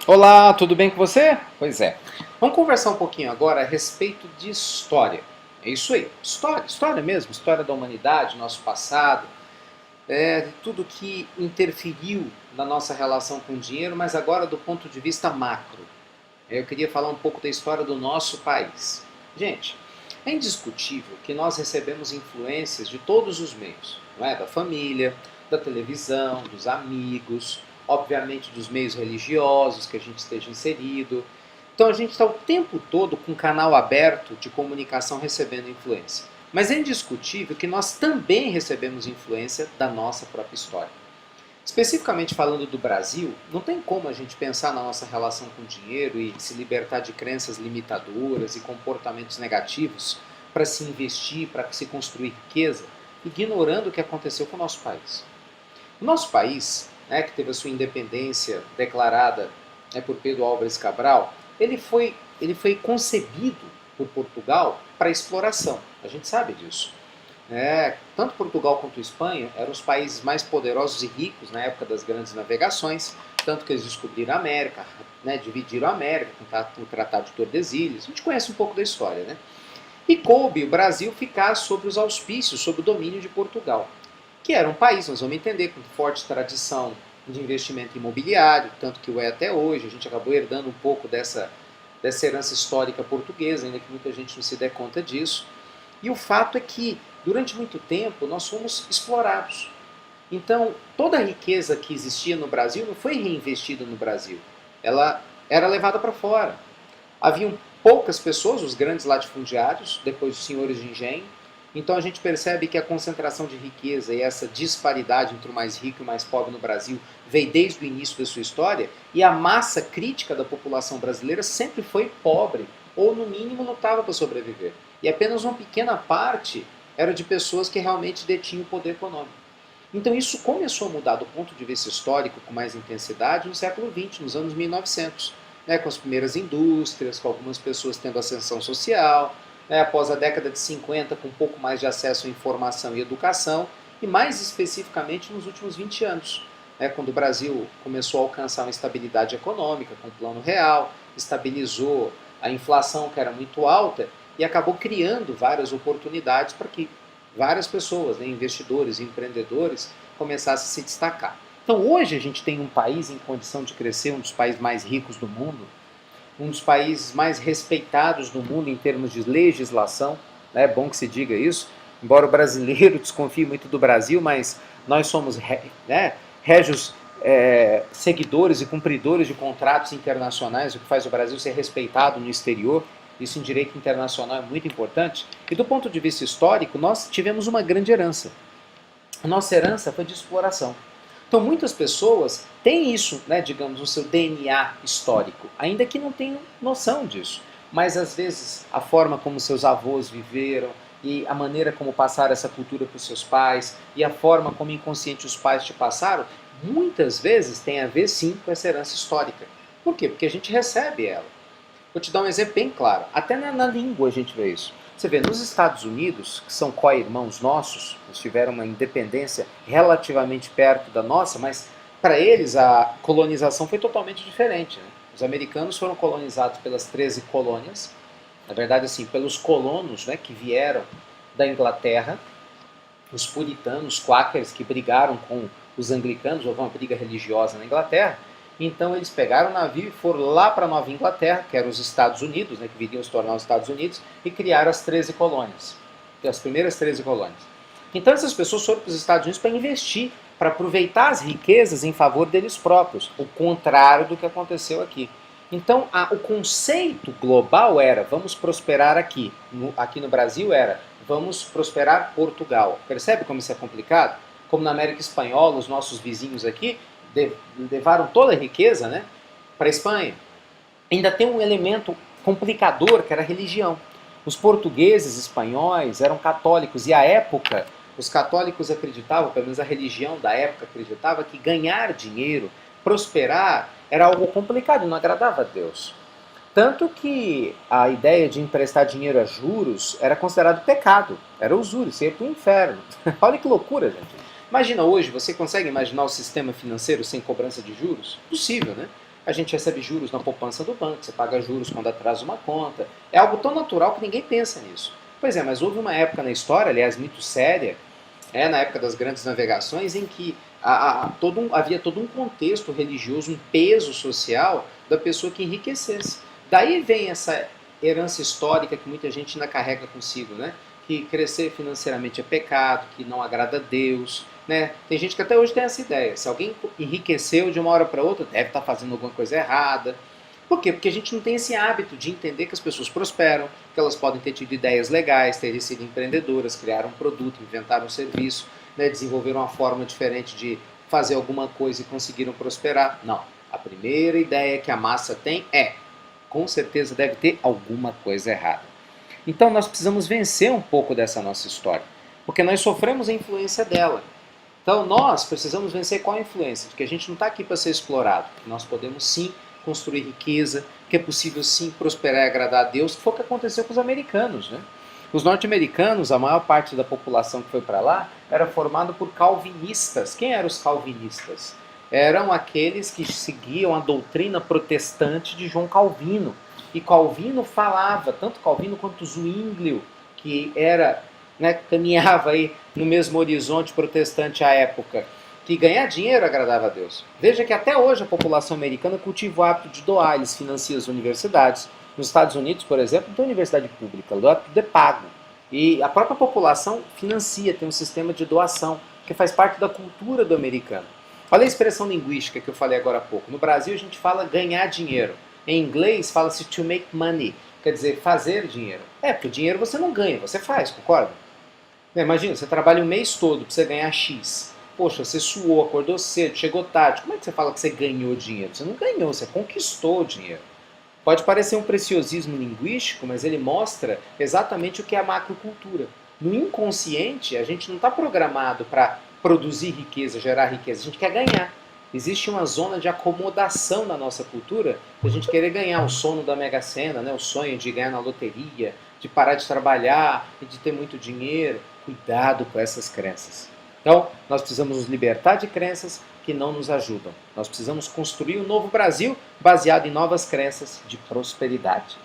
Olá, tudo bem com você? Pois é. Vamos conversar um pouquinho agora a respeito de história. É isso aí, história mesmo, história da humanidade, nosso passado, tudo que interferiu na nossa relação com o dinheiro, mas agora do ponto de vista macro. Eu queria falar um pouco da história do nosso país. Gente, é indiscutível que nós recebemos influências de todos os meios, não é? Da família, da televisão, dos amigos, obviamente dos meios religiosos que a gente esteja inserido. Então a gente está o tempo todo com um canal aberto de comunicação recebendo influência. Mas é indiscutível que nós também recebemos influência da nossa própria história. Especificamente falando do Brasil, não tem como a gente pensar na nossa relação com o dinheiro e se libertar de crenças limitadoras e comportamentos negativos para se investir, para se construir riqueza, ignorando o que aconteceu com o nosso país. O nosso país, que teve a sua independência declarada por Pedro Álvares Cabral, ele foi concebido por Portugal para exploração. A gente sabe disso. Tanto Portugal quanto Espanha eram os países mais poderosos e ricos na época das grandes navegações, tanto que eles descobriram a América, dividiram a América com o Tratado de Tordesilhas. A gente conhece um pouco da história, né? E coube o Brasil ficar sob os auspícios, sob o domínio de Portugal, que era um país, nós vamos entender, com forte tradição de investimento imobiliário, tanto que o é até hoje. A gente acabou herdando um pouco dessa herança histórica portuguesa, ainda que muita gente não se dê conta disso. E o fato é que, durante muito tempo, nós fomos explorados. Então, toda a riqueza que existia no Brasil não foi reinvestida no Brasil. Ela era levada para fora. Haviam poucas pessoas, os grandes latifundiários, depois os senhores de engenho. Então a gente percebe que a concentração de riqueza e essa disparidade entre o mais rico e o mais pobre no Brasil veio desde o início da sua história, e a massa crítica da população brasileira sempre foi pobre, ou no mínimo lutava para sobreviver. E apenas uma pequena parte era de pessoas que realmente detinham o poder econômico. Então isso começou a mudar do ponto de vista histórico com mais intensidade no século XX, nos anos 1900, com as primeiras indústrias, com algumas pessoas tendo ascensão social, após a década de 50 com um pouco mais de acesso à informação e educação, e mais especificamente nos últimos 20 anos, quando o Brasil começou a alcançar uma estabilidade econômica com o Plano Real, estabilizou a inflação que era muito alta e acabou criando várias oportunidades para que várias pessoas, investidores e empreendedores, começassem a se destacar. Então hoje a gente tem um país em condição de crescer, um dos países mais ricos do mundo, um dos países mais respeitados do mundo em termos de legislação. É bom que se diga isso, embora o brasileiro desconfie muito do Brasil, mas nós somos régios seguidores e cumpridores de contratos internacionais, o que faz o Brasil ser respeitado no exterior. Isso em direito internacional é muito importante. E do ponto de vista histórico, nós tivemos uma grande herança. A nossa herança foi de exploração. Então muitas pessoas têm isso, digamos, no seu DNA histórico, ainda que não tenham noção disso. Mas às vezes a forma como seus avós viveram e a maneira como passaram essa cultura para os seus pais e a forma como inconsciente os pais te passaram, muitas vezes tem a ver sim com essa herança histórica. Por quê? Porque a gente recebe ela. Vou te dar um exemplo bem claro. Até na língua a gente vê isso. Você vê, nos Estados Unidos, que são co-irmãos nossos, eles tiveram uma independência relativamente perto da nossa, mas para eles a colonização foi totalmente diferente. Os americanos foram colonizados pelas 13 colônias, na verdade, assim, pelos colonos que vieram da Inglaterra, os puritanos, quakers, que brigaram com os anglicanos, houve uma briga religiosa na Inglaterra. Então eles pegaram o navio e foram lá para a Nova Inglaterra, que eram os Estados Unidos, que viriam se tornar os Estados Unidos, e criaram as 13 colônias, as primeiras 13 colônias. Então essas pessoas foram para os Estados Unidos para investir, para aproveitar as riquezas em favor deles próprios, o contrário do que aconteceu aqui. Então o conceito global era, vamos prosperar aqui. Aqui no Brasil era, vamos prosperar Portugal. Percebe como isso é complicado? Como na América Espanhola, os nossos vizinhos aqui levaram toda a riqueza para a Espanha. Ainda tem um elemento complicador, que era a religião. Os portugueses, espanhóis, eram católicos, e à época os católicos acreditavam, pelo menos a religião da época acreditava, que ganhar dinheiro, prosperar, era algo complicado, não agradava a Deus. Tanto que a ideia de emprestar dinheiro a juros era considerado pecado, era usura, isso ia para o inferno. Olha que loucura, gente. Imagina hoje, você consegue imaginar o sistema financeiro sem cobrança de juros? Possível, né? A gente recebe juros na poupança do banco, você paga juros quando atrasa uma conta. É algo tão natural que ninguém pensa nisso. Pois é, mas houve uma época na história, aliás, muito séria, na época das grandes navegações, em que havia todo um contexto religioso, um peso social da pessoa que enriquecesse. Daí vem essa herança histórica que muita gente ainda carrega consigo, né? Que crescer financeiramente é pecado, que não agrada a Deus, né? Tem gente que até hoje tem essa ideia. Se alguém enriqueceu de uma hora para outra, deve estar fazendo alguma coisa errada. Por quê? Porque a gente não tem esse hábito de entender que as pessoas prosperam, que elas podem ter tido ideias legais, ter sido empreendedoras, criaram um produto, inventaram um serviço, né, desenvolveram uma forma diferente de fazer alguma coisa e conseguiram prosperar. Não. A primeira ideia que a massa tem com certeza deve ter alguma coisa errada. Então nós precisamos vencer um pouco dessa nossa história, porque nós sofremos a influência dela. Então nós precisamos vencer qual a influência? De que a gente não está aqui para ser explorado, que nós podemos sim construir riqueza, que é possível sim prosperar e agradar a Deus, que foi o que aconteceu com os americanos, né? Os norte-americanos, a maior parte da população que foi para lá, era formada por calvinistas. Quem eram os calvinistas? Eram aqueles que seguiam a doutrina protestante de João Calvino. E Calvino falava, tanto Calvino quanto Zwinglio, que era, né, caminhava aí no mesmo horizonte protestante à época, que ganhar dinheiro agradava a Deus. Veja que até hoje a população americana cultiva o hábito de doar, eles financiam as universidades. Nos Estados Unidos, por exemplo, não tem universidade pública, tudo é pago. E a própria população financia, tem um sistema de doação, que faz parte da cultura do americano. Olha a expressão linguística que eu falei agora há pouco. No Brasil a gente fala ganhar dinheiro. Em inglês fala-se to make money, quer dizer, fazer dinheiro. Porque o dinheiro você não ganha, você faz, concorda? Imagina, você trabalha um mês todo para você ganhar X. Poxa, você suou, acordou cedo, chegou tarde. Como é que você fala que você ganhou dinheiro? Você não ganhou, você conquistou o dinheiro. Pode parecer um preciosismo linguístico, mas ele mostra exatamente o que é a macrocultura. No inconsciente, a gente não está programado para produzir riqueza, gerar riqueza, a gente quer ganhar. Existe uma zona de acomodação na nossa cultura, de a gente querer ganhar o sono da Mega Sena, né? O sonho de ganhar na loteria, de parar de trabalhar e de ter muito dinheiro. Cuidado com essas crenças. Então, nós precisamos nos libertar de crenças que não nos ajudam. Nós precisamos construir um novo Brasil baseado em novas crenças de prosperidade.